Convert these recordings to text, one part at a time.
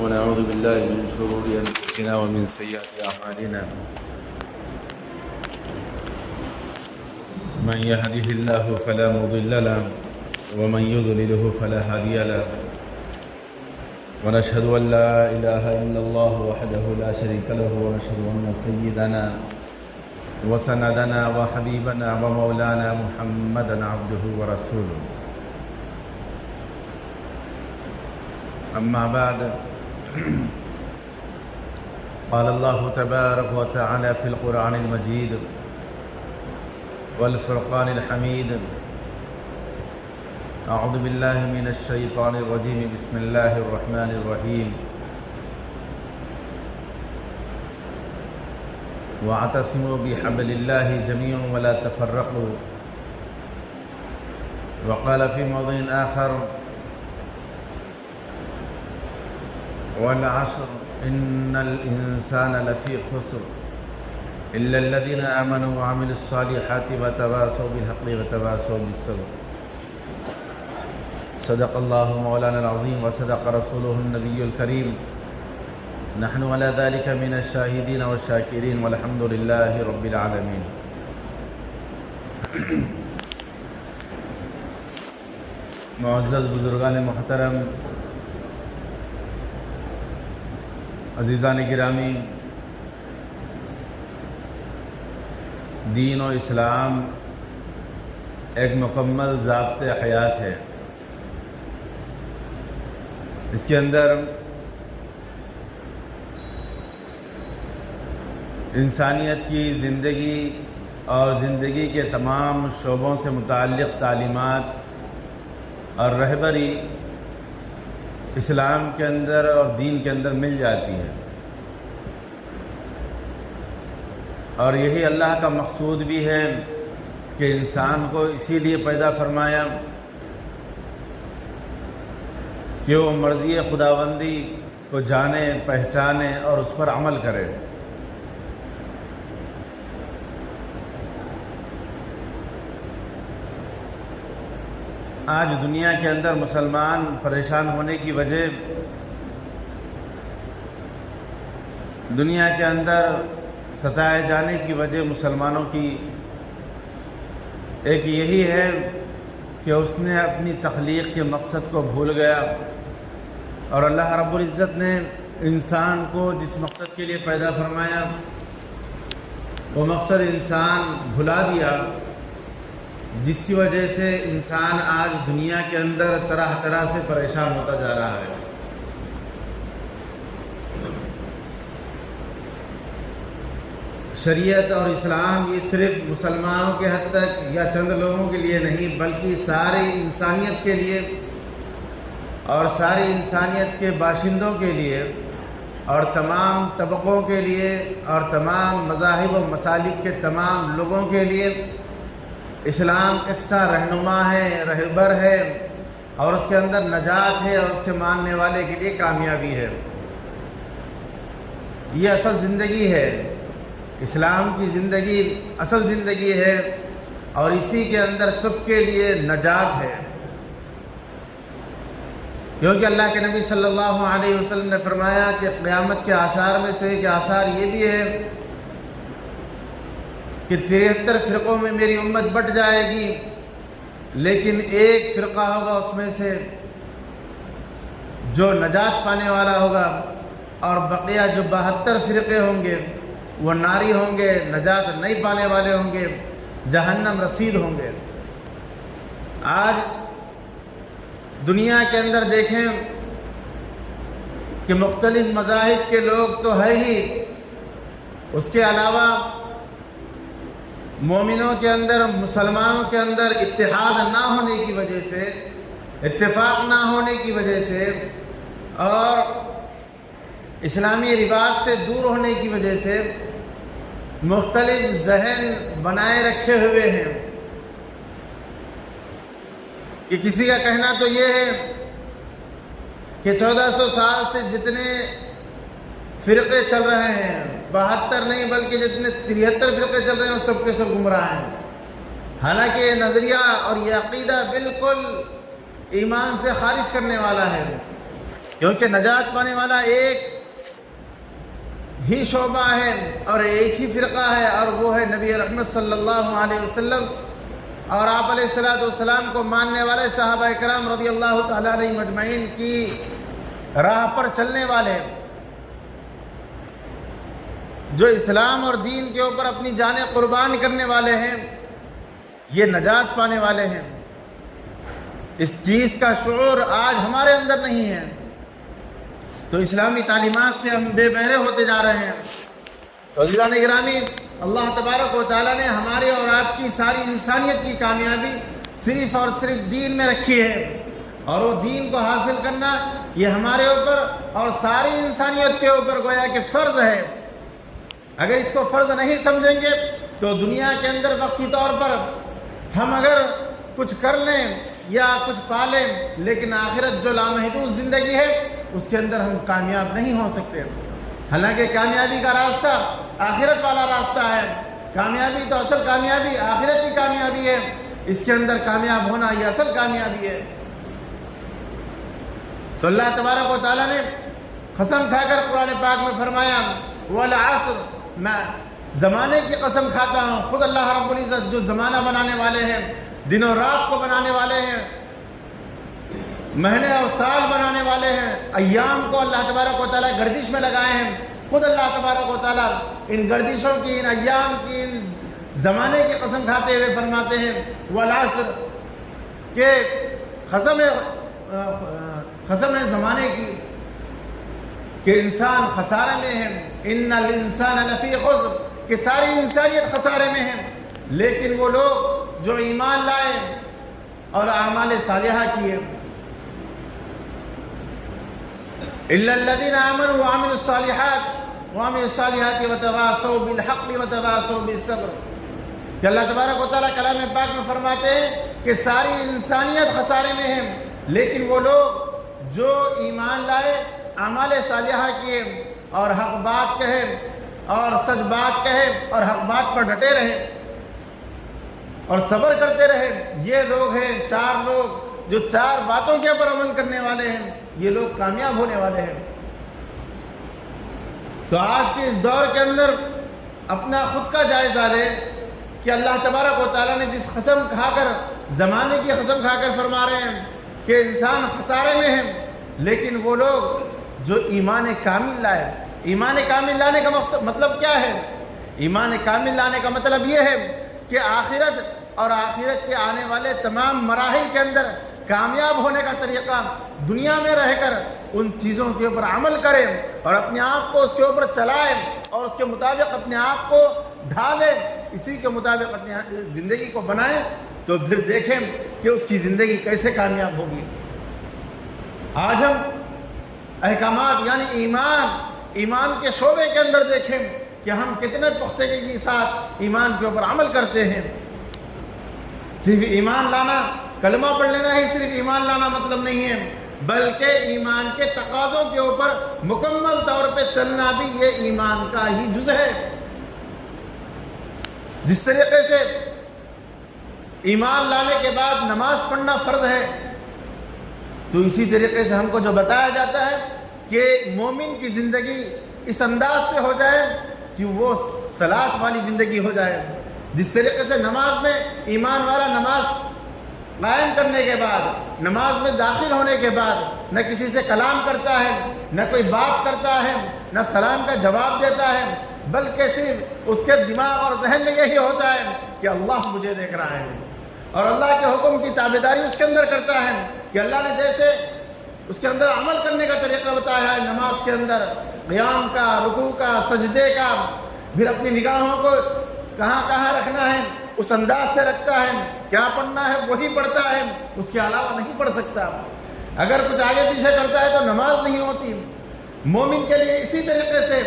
ونعوذ بالله من شرور أنفسنا ومن سيئات أعمالنا. من يهده الله فلا مضل له ومن يضلله فلا هادي له. ونشهد أن لا إله إلا الله وحده لا شريك له ونشهد أن سيدنا وسندنا وحبيبنا ومولانا محمدا عبده ورسوله. أما بعد، قال الله تبارك وتعالى في القرآن المجيد والفرقان الحميد: أعوذ بالله من الشيطان الرجيم، بسم الله الرحمن الرحيم. واعتصموا بحبل الله جميعا ولا تفرقوا. وقال في موضع آخر: والعصر إن الإنسان لفي خسر إلا الذين آمنوا وعملوا الصالحات وتواصوا بالحق وتواصوا بالصبر. صدق الله مولانا العظيم وصدق رسوله النبي الكريم. نحن على ذلك من الشاهدين والشاكرين والحمد لله رب العالمين. معزز بزرگان محترم، عزیزان گرامی، دین و اسلام ایک مکمل ضابط حیات ہے. اس کے اندر انسانیت کی زندگی اور زندگی کے تمام شعبوں سے متعلق تعلیمات اور رہبری اسلام کے اندر اور دین کے اندر مل جاتی ہے. اور یہی اللہ کا مقصود بھی ہے کہ انسان کو اسی لیے پیدا فرمایا کہ وہ مرضی خداوندی کو جانے، پہچانے اور اس پر عمل کرے. آج دنیا کے اندر مسلمان پریشان ہونے کی وجہ، دنیا کے اندر ستائے جانے کی وجہ مسلمانوں کی ایک یہی ہے کہ اس نے اپنی تخلیق کے مقصد کو بھول گیا، اور اللہ رب العزت نے انسان کو جس مقصد کے لیے پیدا فرمایا وہ مقصد انسان بھلا دیا، جس کی وجہ سے انسان آج دنیا کے اندر طرح طرح سے پریشان ہوتا جا رہا ہے. شریعت اور اسلام یہ صرف مسلمانوں کے حد تک یا چند لوگوں کے لیے نہیں، بلکہ ساری انسانیت کے لیے اور ساری انسانیت کے باشندوں کے لیے اور تمام طبقوں کے لیے اور تمام مذاہب و مسالک کے تمام لوگوں کے لیے اسلام یکساں رہنما ہے، رہبر ہے، اور اس کے اندر نجات ہے، اور اس کے ماننے والے کے لیے کامیابی ہے. یہ اصل زندگی ہے، اسلام کی زندگی اصل زندگی ہے، اور اسی کے اندر سب کے لیے نجات ہے. کیونکہ اللہ کے نبی صلی اللہ علیہ وسلم نے فرمایا کہ قیامت کے آثار میں سے ایک آثار یہ بھی ہے کہ 73 فرقوں میں میری امت بٹ جائے گی، لیکن ایک فرقہ ہوگا اس میں سے جو نجات پانے والا ہوگا، اور بقیہ جو 72 فرقے ہوں گے وہ ناری ہوں گے، نجات نہیں پانے والے ہوں گے، جہنم رسید ہوں گے. آج دنیا کے اندر دیکھیں کہ مختلف مذاہب کے لوگ تو ہے ہی، اس کے علاوہ مومنوں کے اندر، مسلمانوں کے اندر اتحاد نہ ہونے کی وجہ سے، اتفاق نہ ہونے کی وجہ سے، اور اسلامی رواج سے دور ہونے کی وجہ سے مختلف ذہن بنائے رکھے ہوئے ہیں. کہ کسی کا کہنا تو یہ ہے کہ 1400 سال سے جتنے فرقے چل رہے ہیں، 72 نہیں بلکہ جتنے 73 فرقے چل رہے ہیں، سب کے سب گمراہ ہیں. حالانکہ یہ نظریہ اور یہ عقیدہ بالکل ایمان سے خارج کرنے والا ہے کیونکہ نجات پانے والا ایک ہی شعبہ ہے اور ایک ہی فرقہ ہے، اور وہ ہے نبی رحمت صلی اللہ علیہ وسلم اور آپ علیہ الصلوۃ والسلام کو ماننے والے صحابہ کرام رضی اللہ تعالیٰ علیہ مجمعین کی راہ پر چلنے والے، جو اسلام اور دین کے اوپر اپنی جانیں قربان کرنے والے ہیں، یہ نجات پانے والے ہیں۔ اس چیز کا شعور آج ہمارے اندر نہیں ہے، تو اسلامی تعلیمات سے ہم بے بہرے ہوتے جا رہے ہیں۔ تو عزیزان گرامی، اللہ تبارک و تعالیٰ نے ہمارے اور آپ کی ساری انسانیت کی کامیابی صرف اور صرف دین میں رکھی ہے، اور وہ دین کو حاصل کرنا یہ ہمارے اوپر اور ساری انسانیت کے اوپر گویا کہ فرض ہے۔ اگر اس کو فرض نہیں سمجھیں گے تو دنیا کے اندر وقتی طور پر ہم اگر کچھ کر لیں یا کچھ پا لیں، لیکن آخرت جو لامحدود زندگی ہے اس کے اندر ہم کامیاب نہیں ہو سکتے۔ حالانکہ کامیابی کا راستہ آخرت والا راستہ ہے، کامیابی تو اصل کامیابی آخرت کی کامیابی ہے، اس کے اندر کامیاب ہونا یہ اصل کامیابی ہے۔ تو اللہ تبارک و تعالیٰ نے قسم کھا کر قرآن پاک میں فرمایا والعصر، میں زمانے کی قسم کھاتا ہوں۔ خود اللہ رب العزت جو زمانہ بنانے والے ہیں، دن و رات کو بنانے والے ہیں، مہینے اور سال بنانے والے ہیں، ایام کو اللہ تبارک و تعالیٰ گردش میں لگائے ہیں، خود اللہ تبارک و تعالیٰ ان گردشوں کی، ان ایام کی، ان زمانے کی قسم کھاتے ہوئے فرماتے ہیں والعصر، کہ قسم ہے زمانے کی کہ انسان خسارے میں ہے، ان الانسان لفی خسر، کہ ساری انسانیت خسارے میں ہے، لیکن وہ لوگ جو ایمان لائے اور اعمال صالحہ کیے، الا الذين امنوا وعملوا الصالحات وتواصوا بالحق وتواصوا بالصبر، کہ اللہ تبارک و تعالیٰ کلام پاک میں فرماتے ہیں کہ ساری انسانیت خسارے میں ہے، لیکن وہ لوگ جو ایمان لائے، اعمال صالحہ کیے اور حق بات کہے اور سچ بات کہے اور حق بات پر ڈٹے رہے اور صبر کرتے رہے، یہ لوگ ہیں چار لوگ جو چار باتوں کے اوپر عمل کرنے والے ہیں، یہ لوگ کامیاب ہونے والے ہیں۔ تو آج کے اس دور کے اندر اپنا خود کا جائزہ لے کہ اللہ تبارک و تعالیٰ نے جس قسم کھا کر، زمانے کی قسم کھا کر فرما رہے ہیں کہ انسان خسارے میں ہے، لیکن وہ لوگ جو ایمان کامل لائے۔ ایمان کامل لانے کا مطلب کیا ہے؟ ایمان کامل لانے کا مطلب یہ ہے کہ آخرت اور آخرت کے آنے والے تمام مراحل کے اندر کامیاب ہونے کا طریقہ دنیا میں رہ کر ان چیزوں کے اوپر عمل کریں اور اپنے آپ کو اس کے اوپر چلائیں اور اس کے مطابق اپنے آپ کو ڈھالیں، اسی کے مطابق اپنی زندگی کو بنائیں، تو پھر دیکھیں کہ اس کی زندگی کیسے کامیاب ہوگی۔ آج ہم احکامات یعنی ایمان کے شعبے کے اندر دیکھیں کہ ہم کتنے پختگی کے ساتھ ایمان کے اوپر عمل کرتے ہیں۔ صرف ایمان لانا، کلمہ پڑھ لینا ہی صرف ایمان لانا مطلب نہیں ہے، بلکہ ایمان کے تقاضوں کے اوپر مکمل طور پہ چلنا بھی یہ ایمان کا ہی جز ہے۔ جس طریقے سے ایمان لانے کے بعد نماز پڑھنا فرض ہے، تو اسی طریقے سے ہم کو جو بتایا جاتا ہے کہ مومن کی زندگی اس انداز سے ہو جائے کہ وہ صلاۃ والی زندگی ہو جائے۔ جس طریقے سے نماز میں ایمان والا نماز قائم کرنے کے بعد، نماز میں داخل ہونے کے بعد نہ کسی سے کلام کرتا ہے، نہ کوئی بات کرتا ہے، نہ سلام کا جواب دیتا ہے، بلکہ صرف اس کے دماغ اور ذہن میں یہی ہوتا ہے کہ اللہ مجھے دیکھ رہا ہے، اور اللہ کے حکم کی تابعداری اس کے اندر کرتا ہے کہ اللہ نے جیسے اس کے اندر عمل کرنے کا طریقہ بتایا ہے نماز کے اندر، قیام کا، رکوع کا، سجدے کا، پھر اپنی نگاہوں کو کہاں کہاں رکھنا ہے اس انداز سے رکھتا ہے، کیا پڑھنا ہے وہی پڑھتا ہے، اس کے علاوہ نہیں پڑھ سکتا۔ اگر کچھ آگے پیچھے کرتا ہے تو نماز نہیں ہوتی۔ مومن کے لیے اسی طریقے سے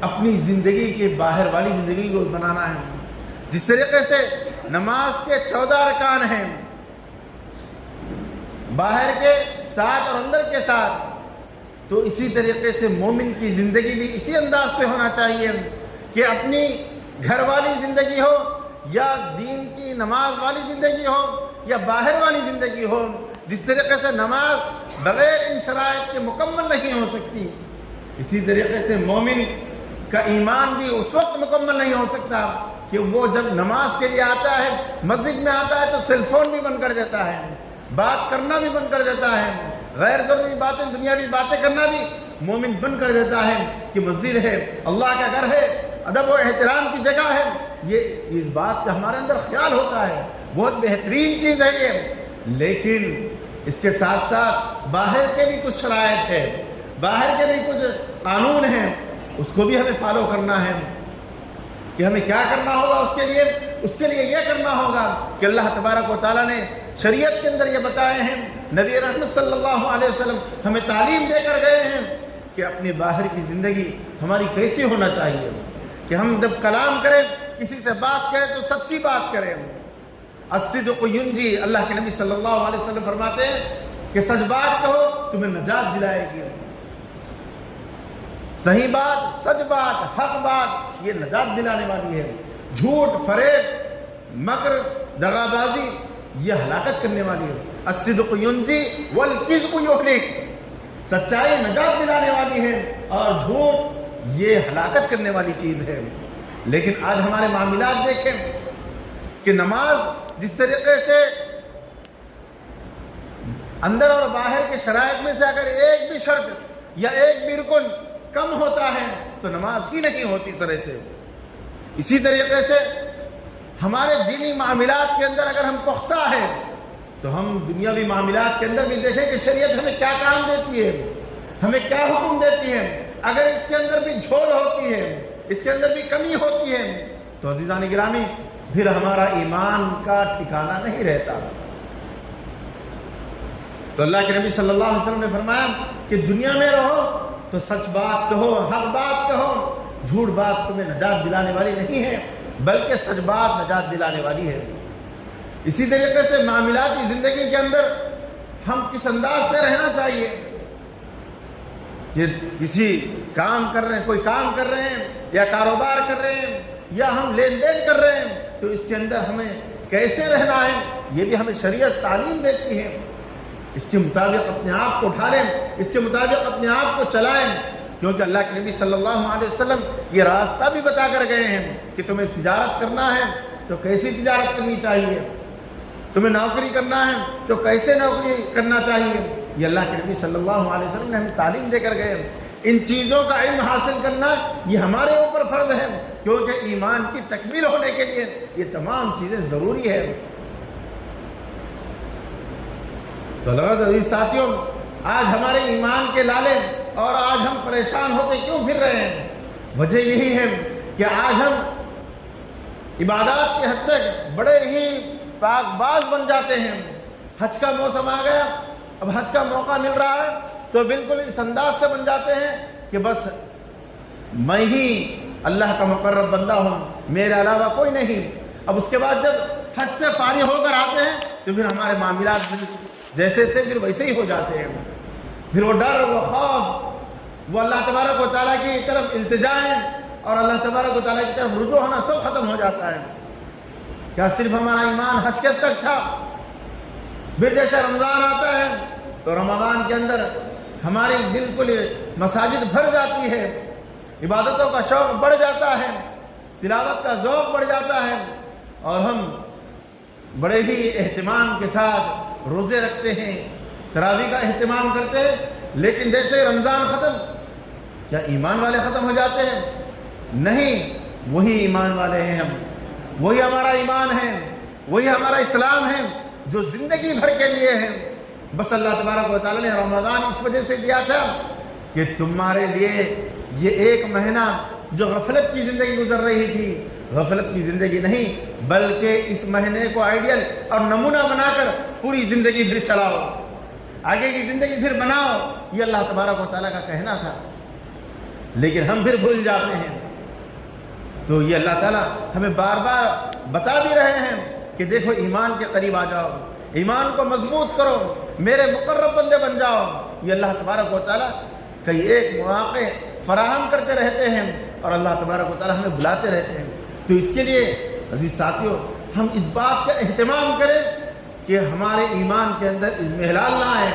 اپنی زندگی کے باہر والی زندگی کو بنانا ہے۔ جس طریقے سے نماز کے 14 رکان ہیں، باہر کے 7 اور اندر کے 7، تو اسی طریقے سے مومن کی زندگی بھی اسی انداز سے ہونا چاہیے کہ اپنی گھر والی زندگی ہو یا دین کی نماز والی زندگی ہو یا باہر والی زندگی ہو، جس طریقے سے نماز بغیر ان شرائط کے مکمل نہیں ہو سکتی۔ اسی طریقے سے مومن کا ایمان بھی اس وقت مکمل نہیں ہو سکتا کہ وہ جب نماز کے لیے آتا ہے، مسجد میں آتا ہے تو سیل فون بھی بند کر دیتا ہے، بات کرنا بھی بند کر دیتا ہے، غیر ضروری باتیں، دنیاوی باتیں کرنا بھی مومن بند کر دیتا ہے کہ مسجد ہے، اللہ کا گھر ہے، ادب و احترام کی جگہ ہے۔ یہ اس بات کا ہمارے اندر خیال ہوتا ہے، بہت بہترین چیز ہے یہ، لیکن اس کے ساتھ ساتھ باہر کے بھی کچھ شرائط ہے، باہر کے بھی کچھ قانون ہیں، اس کو بھی ہمیں فالو کرنا ہے کہ ہمیں کیا کرنا ہوگا۔ اس کے لیے یہ کرنا ہوگا کہ اللہ تبارک و تعالیٰ نے شریعت کے اندر یہ بتائے ہیں، نبی رحمت صلی اللہ علیہ وسلم ہمیں تعلیم دے کر گئے ہیں کہ اپنی باہر کی زندگی ہماری کیسی ہونا چاہیے، کہ ہم جب کلام کریں، کسی سے بات کریں تو سچی بات کریں۔ الصدق ینجی، اللہ کے نبی صلی اللہ علیہ وسلم فرماتے ہیں کہ سچ بات کہو تمہیں نجات دلائے گی، صحیح بات، سچ بات، حق بات یہ نجات دلانے والی ہے۔ جھوٹ، فریب، مکر، دغا بازی یہ ہلاکت کرنے والی ہے۔ الصدق ینجی والکذب یہلک، سچائی نجات دلانے والی ہے اور جھوٹ یہ ہلاکت کرنے والی چیز ہے۔ لیکن آج ہمارے معاملات دیکھیں کہ نماز جس طریقے سے اندر اور باہر کے شرائط میں سے اگر ایک بھی شرط یا ایک بھی رکن کم ہوتا ہے تو نماز ہی نہیں ہوتی سرے سے، اسی طریقے سے ہمارے دینی معاملات کے اندر اگر ہم پختہ ہیں تو ہم دنیاوی معاملات کے اندر بھی دیکھیں کہ شریعت ہمیں کیا کام دیتی ہے، ہمیں کیا حکم دیتی ہے۔ اگر اس کے اندر بھی جھول ہوتی ہے، اس کے اندر بھی کمی ہوتی ہے تو عزیزان گرامی پھر ہمارا ایمان کا ٹھکانہ نہیں رہتا۔ تو اللہ کے نبی صلی اللہ علیہ وسلم نے فرمایا کہ دنیا میں رہو تو سچ بات کہو، حق بات کہو، جھوٹ بات تمہیں نجات دلانے والی نہیں ہے بلکہ سچ بات نجات دلانے والی ہے۔ اسی طریقے سے معاملاتی زندگی کے اندر ہم کس انداز سے رہنا چاہیے کہ کسی کام کر رہے ہیں، کوئی کام کر رہے ہیں یا کاروبار کر رہے ہیں یا ہم لین دین کر رہے ہیں تو اس کے اندر ہمیں کیسے رہنا ہے یہ بھی ہمیں شریعت تعلیم دیتی ہے۔ اس کے مطابق اپنے آپ کو ڈھالیں، اس کے مطابق اپنے آپ کو چلائیں، کیونکہ اللہ کے نبی صلی اللہ علیہ وسلم یہ راستہ بھی بتا کر گئے ہیں کہ تمہیں تجارت کرنا ہے تو کیسی تجارت کرنی چاہیے، تمہیں نوکری کرنا ہے تو کیسے نوکری کرنا چاہیے۔ یہ اللہ کے نبی صلی اللہ علیہ وسلم نے ہمیں تعلیم دے کر گئے ہیں۔ ان چیزوں کا علم حاصل کرنا یہ ہمارے اوپر فرض ہے، کیونکہ ایمان کی تکمیل ہونے کے لیے یہ تمام چیزیں ضروری ہے۔ تو عزیز ساتھیوں، آج ہمارے ایمان کے لالے اور آج ہم پریشان ہوتے کیوں پھر رہے ہیں؟ وجہ یہی ہے کہ آج ہم عبادات کے حد تک بڑے ہی پاک باز بن جاتے ہیں۔ حج کا موسم آ گیا، اب حج کا موقع مل رہا ہے تو بالکل اس انداز سے بن جاتے ہیں کہ بس میں ہی اللہ کا مقرب بندہ ہوں، میرے علاوہ کوئی نہیں۔ اب اس کے بعد جب حج سے فارغ ہو کر آتے ہیں تو پھر ہمارے معاملات جیسے تھے پھر ویسے ہی ہو جاتے ہیں۔ پھر وہ ڈر، وہ خوف، وہ اللہ تبارک و تعالیٰ کی طرف التجائیں اور اللہ تبارک و تعالیٰ کی طرف رجوع ہونا سب ختم ہو جاتا ہے۔ کیا صرف ہمارا ایمان حج کے تک تھا؟ پھر جیسے رمضان آتا ہے تو رمضان کے اندر ہماری بالکل مساجد بھر جاتی ہے، عبادتوں کا شوق بڑھ جاتا ہے، تلاوت کا ذوق بڑھ جاتا ہے اور ہم بڑے ہی اہتمام کے ساتھ روزے رکھتے ہیں، تراویح کا اہتمام کرتے ہیں، لیکن جیسے رمضان ختم کیا ایمان والے ختم ہو جاتے ہیں؟ نہیں، وہی ایمان والے ہیں ہم، وہی ہمارا ایمان ہے، وہی ہمارا اسلام ہے جو زندگی بھر کے لیے ہے۔ بس اللہ تبارک و تعالیٰ نے رمضان اس وجہ سے دیا تھا کہ تمہارے لیے یہ ایک مہینہ جو غفلت کی زندگی گزر رہی تھی، غفلت کی زندگی نہیں بلکہ اس مہینے کو آئیڈیل اور نمونہ بنا کر پوری زندگی پھر چلاؤ، آگے کی زندگی پھر بناؤ، یہ اللہ تبارک و تعالیٰ کا کہنا تھا، لیکن ہم پھر بھول جاتے ہیں۔ تو یہ اللہ تعالیٰ ہمیں بار بار بتا بھی رہے ہیں کہ دیکھو ایمان کے قریب آ جاؤ، ایمان کو مضبوط کرو، میرے مقرب بندے بن جاؤ۔ یہ اللہ تبارک و تعالیٰ کئی ایک مواقع فراہم کرتے رہتے ہیں اور اللہ تبارک و تعالیٰ ہمیں بلاتے رہتے ہیں۔ تو اس کے لیے عزیز ساتھیوں ہم اس بات کا اہتمام کریں کہ ہمارے ایمان کے اندر اضمحلال نہ آئے،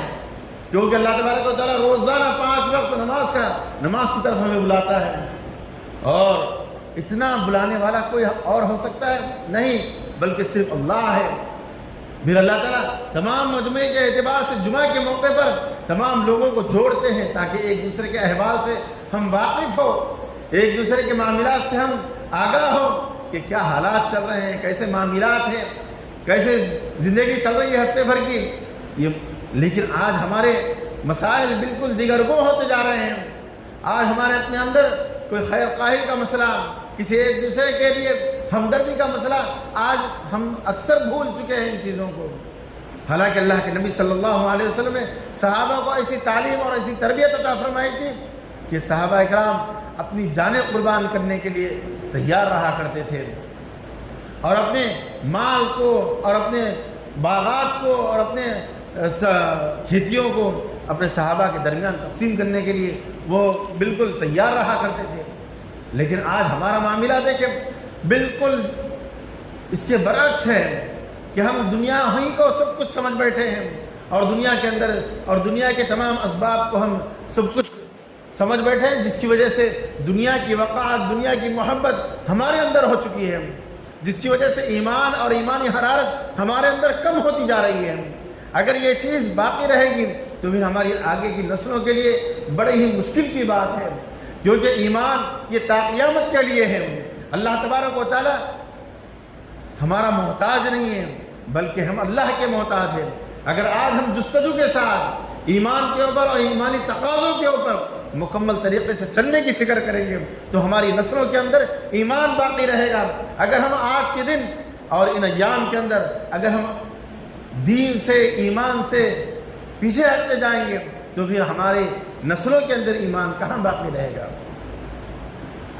کیونکہ اللہ تبارک و تعالیٰ روزانہ 5 وقت نماز کی طرف ہمیں بلاتا ہے، اور اتنا بلانے والا کوئی اور ہو سکتا ہے؟ نہیں، بلکہ صرف اللہ ہے۔ پھر اللہ تعالیٰ تمام مجموعے کے اعتبار سے جمعہ کے موقع پر تمام لوگوں کو جوڑتے ہیں تاکہ ایک دوسرے کے احوال سے ہم واقف ہو، ایک دوسرے کے معاملات سے ہم آگاہ ہو کہ کیا حالات چل رہے ہیں، کیسے معاملات ہیں، کیسے زندگی چل رہی ہے ہفتے بھر کی۔ لیکن آج ہمارے مسائل بالکل دیگرگوں ہوتے جا رہے ہیں۔ آج ہمارے اپنے اندر کوئی خیر خواہی کا مسئلہ، کسی ایک دوسرے کے لیے ہمدردی کا مسئلہ، آج ہم اکثر بھول چکے ہیں ان چیزوں کو۔ حالانکہ اللہ کے نبی صلی اللہ علیہ وسلم نے صحابہ کو ایسی تعلیم اور ایسی تربیت عطا فرمائی تھی کہ صحابہ اکرام اپنی جانیں قربان کرنے کے لیے تیار رہا کرتے تھے، اور اپنے مال کو اور اپنے باغات کو اور اپنے کھیتیوں کو اپنے صحابہ کے درمیان تقسیم کرنے کے لیے وہ بالکل تیار رہا کرتے تھے۔ لیکن آج ہمارا معاملہ دیکھیں، بالکل اس کے برعکس ہے کہ ہم دنیا ہی کو سب کچھ سمجھ بیٹھے ہیں، اور دنیا کے اندر اور دنیا کے تمام اسباب کو ہم سب کچھ سمجھ بیٹھے ہیں، جس کی وجہ سے دنیا کی وقاعت، دنیا کی محبت ہمارے اندر ہو چکی ہے، جس کی وجہ سے ایمان اور ایمانی حرارت ہمارے اندر کم ہوتی جا رہی ہے۔ اگر یہ چیز باقی رہے گی تو پھر ہماری آگے کی نسلوں کے لیے بڑے ہی مشکل کی بات ہے، کیونکہ ایمان یہ تا قیامت کے لیے ہے۔ اللہ تبارک و تعالی ہمارا محتاج نہیں ہے، بلکہ ہم اللہ کے محتاج ہیں۔ اگر آج ہم جستجو کے ساتھ ایمان کے اوپر اور ایمانی تقاضوں کے اوپر مکمل طریقے سے چلنے کی فکر کریں گے تو ہماری نسلوں کے اندر ایمان باقی رہے گا۔ اگر ہم آج کے دن اور ان ایام کے اندر اگر ہم دین سے، ایمان سے پیچھے ہٹتے جائیں گے تو پھر ہماری نسلوں کے اندر ایمان کہاں باقی رہے گا۔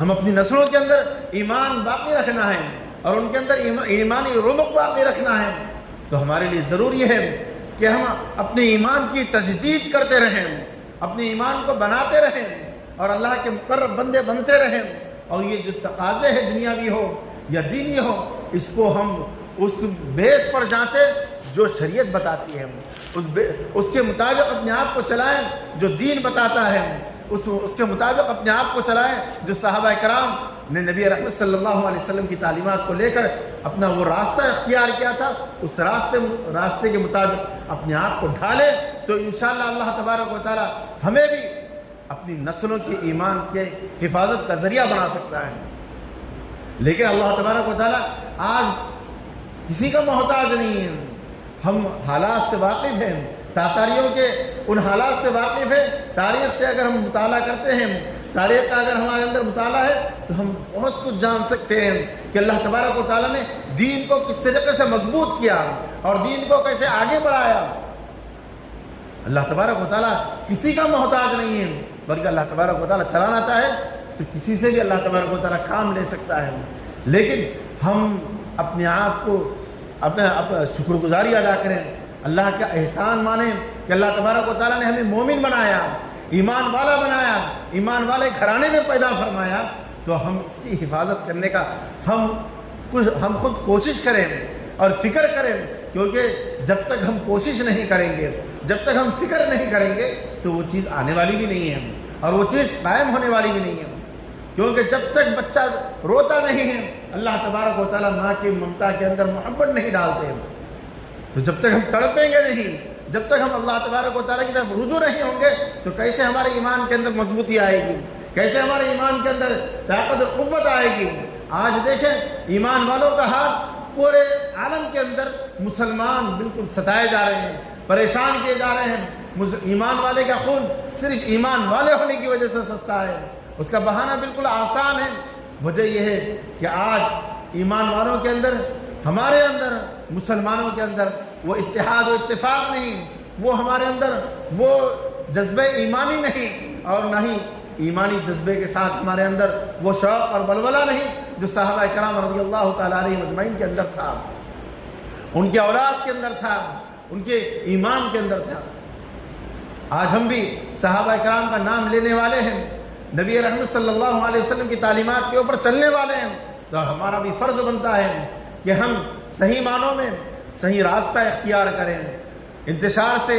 ہم اپنی نسلوں کے اندر ایمان باقی رکھنا ہے اور ان کے اندر ایمانی رونق باقی رکھنا ہے، تو ہمارے لیے ضروری ہے کہ ہم اپنے ایمان کی تجدید کرتے رہیں، اپنے ایمان کو بناتے رہیں اور اللہ کے مقرب بندے بنتے رہیں، اور یہ جو تقاضے ہیں دنیاوی ہو یا دینی ہو، اس کو ہم اس بیس پر جانچیں جو شریعت بتاتی ہے، اس کے مطابق اپنے آپ کو چلائیں جو دین بتاتا ہے، اس کے مطابق اپنے آپ کو چلائیں جو صحابہ کرام نے نبی رحمت صلی اللہ علیہ وسلم کی تعلیمات کو لے کر اپنا وہ راستہ اختیار کیا تھا، اس راستے کے مطابق اپنے آپ کو ڈھالے، تو انشاءاللہ اللہ تبارک و تعالی ہمیں بھی اپنی نسلوں کی ایمان کے حفاظت کا ذریعہ بنا سکتا ہے۔ لیکن اللہ تبارک و تعالی آج کسی کا محتاج نہیں ہے۔ ہم حالات سے واقف ہیں، تاتاریوں کے ان حالات سے واقف ہیں۔ تاریخ سے اگر ہم مطالعہ کرتے ہیں، تاریخ کا اگر ہمارے اندر مطالعہ ہے تو ہم بہت کچھ جان سکتے ہیں کہ اللہ تبارک و تعالیٰ نے دین کو کس طریقے سے مضبوط کیا اور دین کو کیسے آگے بڑھایا۔ اللہ تبارک و تعالیٰ کسی کا محتاج نہیں ہے، بلکہ اللہ تبارک و تعالیٰ چلانا چاہے تو کسی سے بھی اللہ تبارک و تعالیٰ کام لے سکتا ہے۔ لیکن ہم اپنے آپ کو اپنا شکر گزاری ادا کریں، اللہ کا احسان مانیں کہ اللہ تبارک و تعالیٰ نے ہمیں مومن بنایا، ایمان والا بنایا، ایمان والے گھرانے میں پیدا فرمایا، تو ہم اس کی حفاظت کرنے کا ہم خود کوشش کریں اور فکر کریں، کیونکہ جب تک ہم کوشش نہیں کریں گے، جب تک ہم فکر نہیں کریں گے تو وہ چیز آنے والی بھی نہیں ہے اور وہ چیز قائم ہونے والی بھی نہیں ہے۔ کیونکہ جب تک بچہ روتا نہیں ہے، اللہ تبارک و تعالیٰ ماں کی ممتا کے اندر محبت نہیں ڈالتے ہیں، تو جب تک ہم تڑپیں گے نہیں، جب تک ہم اللہ تبارک و تعالیٰ کی طرف رجوع نہیں ہوں گے تو کیسے ہمارے ایمان کے اندر مضبوطی آئے گی، کیسے ہمارے ایمان کے اندر طاقت اور قوت آئے گی۔ آج دیکھیں ایمان والوں کا حال، پورے عالم کے اندر مسلمان بالکل ستائے جا رہے ہیں، پریشان کیے جا رہے ہیں۔ ایمان والے کا خون صرف ایمان والے ہونے کی وجہ سے سستا ہے، اس کا بہانہ بالکل آسان ہے۔ وجہ یہ ہے کہ آج ایمان والوں کے اندر، ہمارے اندر، مسلمانوں کے اندر وہ اتحاد و اتفاق نہیں، وہ ہمارے اندر وہ جذبہ ایمانی نہیں، اور نہ ہی ایمانی جذبے کے ساتھ ہمارے اندر وہ شوق اور ولولہ نہیں جو صحابہ کرام رضی اللہ تعالیٰ علیہ مجمعین کے اندر تھا، ان کے اولاد کے اندر تھا، ان کے ایمان کے اندر تھا۔ آج ہم بھی صحابہ کرام کا نام لینے والے ہیں، نبی رحمت صلی اللہ علیہ وسلم کی تعلیمات کے اوپر چلنے والے ہیں، تو ہمارا بھی فرض بنتا ہے کہ ہم صحیح معنوں میں صحیح راستہ اختیار کریں، انتشار سے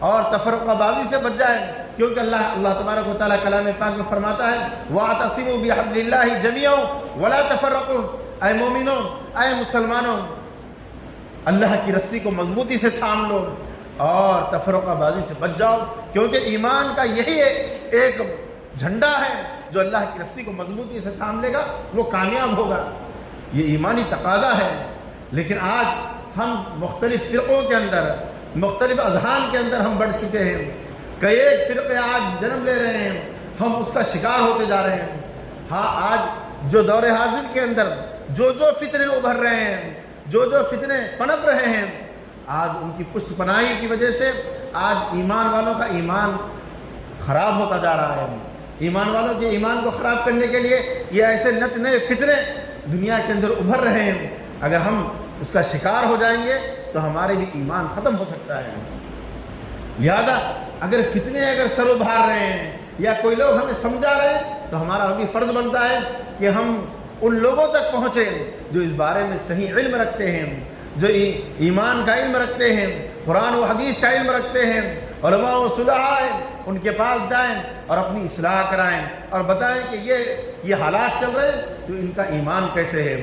اور تفرقہ بازی سے بچ جائیں، کیونکہ اللہ تبارک و تعالیٰ کلام پاک میں فرماتا ہے وَاعْتَصِمُوا بِحَبْلِ اللَّهِ جَمِيعًا وَلَا تَفَرَّقُوا، اے مومنوں، اے مسلمانوں، اللہ کی رسی کو مضبوطی سے تھام لو اور تفرقہ بازی سے بچ جاؤ، کیونکہ ایمان کا یہی ایک جھنڈا ہے، جو اللہ کی رسی کو مضبوطی سے تھام لے گا وہ کامیاب ہوگا، یہ ایمانی تقاضا ہے۔ لیکن آج ہم مختلف فرقوں کے اندر، مختلف اذہان کے اندر ہم بڑھ چکے ہیں، کئی ایک فرقے آج جنم لے رہے ہیں، ہم اس کا شکار ہوتے جا رہے ہیں۔ ہاں، آج جو دور حاضر کے اندر جو فتنے ابھر رہے ہیں، جو فتنے پنپ رہے ہیں، آج ان کی پشت پناہی کی وجہ سے آج ایمان والوں کا ایمان خراب ہوتا جا رہا ہے۔ ایمان والوں کے ایمان کو خراب کرنے کے لیے یہ ایسے نت نئے فتنے دنیا کے اندر ابھر رہے ہیں، اگر ہم اس کا شکار ہو جائیں گے تو ہمارے بھی ایمان ختم ہو سکتا ہے۔ لہذا اگر فتنے سر ابھار رہے ہیں یا کوئی لوگ ہمیں سمجھا رہے ہیں تو ہمارا بھی فرض بنتا ہے کہ ہم ان لوگوں تک پہنچیں جو اس بارے میں صحیح علم رکھتے ہیں، جو ایمان کا علم رکھتے ہیں، قرآن و حدیث کا علم رکھتے ہیں، علماء و صلحاء ہیں، ان کے پاس جائیں اور اپنی اصلاح کرائیں اور بتائیں کہ یہ حالات چل رہے ہیں تو ان کا ایمان کیسے ہے۔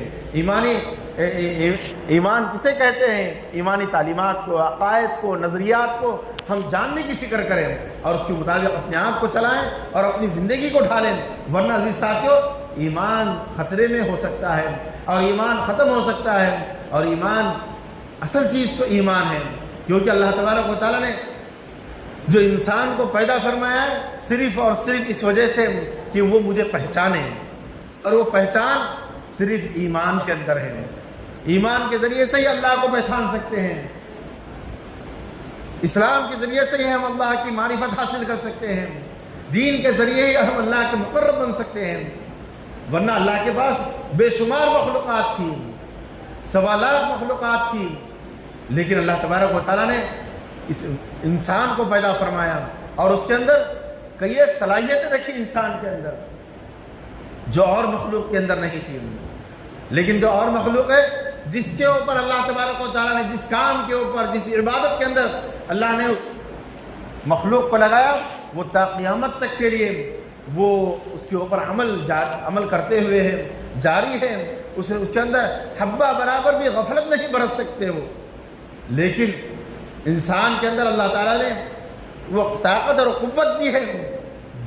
ایمان کسے کہتے ہیں؟ ایمانی تعلیمات کو، عقائد کو، نظریات کو ہم جاننے کی فکر کریں اور اس کے مطابق اپنے آپ کو چلائیں اور اپنی زندگی کو ڈھالیں، ورنہ عزیز ساتھیوں ایمان خطرے میں ہو سکتا ہے اور ایمان ختم ہو سکتا ہے۔ اور ایمان، اصل چیز تو ایمان ہے، کیونکہ اللہ تبارک و تعالیٰ نے جو انسان کو پیدا فرمایا ہے صرف اور صرف اس وجہ سے کہ وہ مجھے پہچانے، اور وہ پہچان صرف ایمان کے اندر ہے۔ ایمان کے ذریعے سے ہی اللہ کو پہچان سکتے ہیں، اسلام کے ذریعے سے ہی ہم اللہ کی معرفت حاصل کر سکتے ہیں، دین کے ذریعے ہی ہم اللہ کے مقرب بن سکتے ہیں، ورنہ اللہ کے پاس بے شمار مخلوقات تھی، سوالات مخلوقات تھی، لیکن اللہ تبارک و تعالیٰ نے اس انسان کو پیدا فرمایا اور اس کے اندر کئی ایک صلاحیتیں رکھی انسان کے اندر جو اور مخلوق کے اندر نہیں تھی۔ لیکن جو اور مخلوق ہے، جس کے اوپر اللہ تبارک و تعالیٰ نے جس کام کے اوپر، جس عبادت کے اندر اللہ نے اس مخلوق کو لگایا، وہ تا قیامت تک کے لیے وہ اس کے اوپر عمل کرتے ہوئے ہے، جاری ہے، اس کے اندر حبہ برابر بھی غفلت نہیں برت سکتے وہ۔ لیکن انسان کے اندر اللہ تعالیٰ نے وہ طاقت اور قوت دی ہے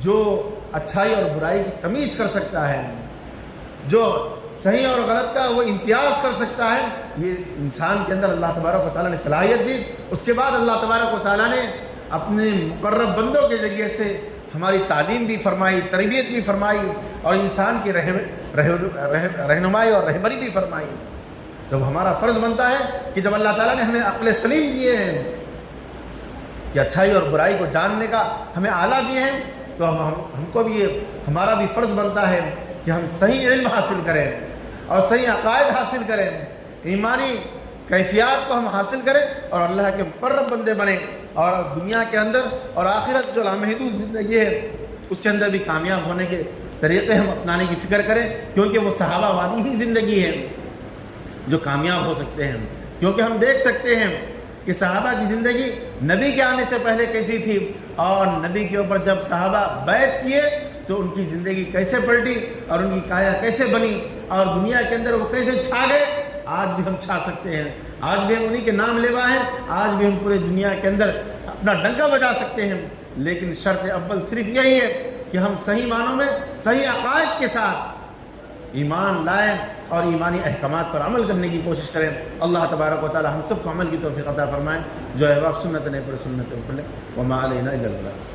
جو اچھائی اور برائی کی تمیز کر سکتا ہے، جو صحیح اور غلط کا وہ امتیاز کر سکتا ہے۔ یہ انسان کے اندر اللہ تبارک و تعالیٰ نے صلاحیت دی۔ اس کے بعد اللہ تبارک و تعالیٰ نے اپنے مقرب بندوں کے ذریعے سے ہماری تعلیم بھی فرمائی، تربیت بھی فرمائی اور انسان کی رہنمائی اور رہبری بھی فرمائی۔ تو ہمارا فرض بنتا ہے کہ جب اللہ تعالیٰ نے ہمیں عقل سلیم دیے ہیں کہ اچھائی اور برائی کو جاننے کا ہمیں آلہ دیے ہیں، تو ہم کو بھی ہمارا بھی فرض بنتا ہے کہ ہم صحیح علم حاصل کریں اور صحیح عقائد حاصل کریں، ایمانی کیفیات کو ہم حاصل کریں اور اللہ کے مقرب بندے بنیں، اور دنیا کے اندر اور آخرت جو لامحدود زندگی ہے اس کے اندر بھی کامیاب ہونے کے طریقے ہم اپنانے کی فکر کریں، کیونکہ وہ صحابہ والی ہی زندگی ہے جو کامیاب ہو سکتے ہیں۔ کیونکہ ہم دیکھ سکتے ہیں کہ صحابہ کی زندگی نبی کے آنے سے پہلے کیسی تھی، اور نبی کے اوپر جب صحابہ بیعت کیے تو ان کی زندگی کیسے پلٹی اور ان کی کایا کیسے بنی اور دنیا کے اندر وہ کیسے چھا گئے۔ آج بھی ہم چھا سکتے ہیں، آج بھی ہم انہی کے نام لیوا ہیں، آج بھی ہم پورے دنیا کے اندر اپنا ڈنکا بجا سکتے ہیں، لیکن شرط اول صرف یہی ہے کہ ہم صحیح معنوں میں صحیح عقائد کے ساتھ ایمان لائیں اور ایمانی احکامات پر عمل کرنے کی کوشش کریں۔ اللہ تبارک و تعالی ہم سب کو عمل کی توفیق عطا فرمائیں۔ جو ہے آپ سنت نہیں پر سنت پر وما علینا الا البلاغ۔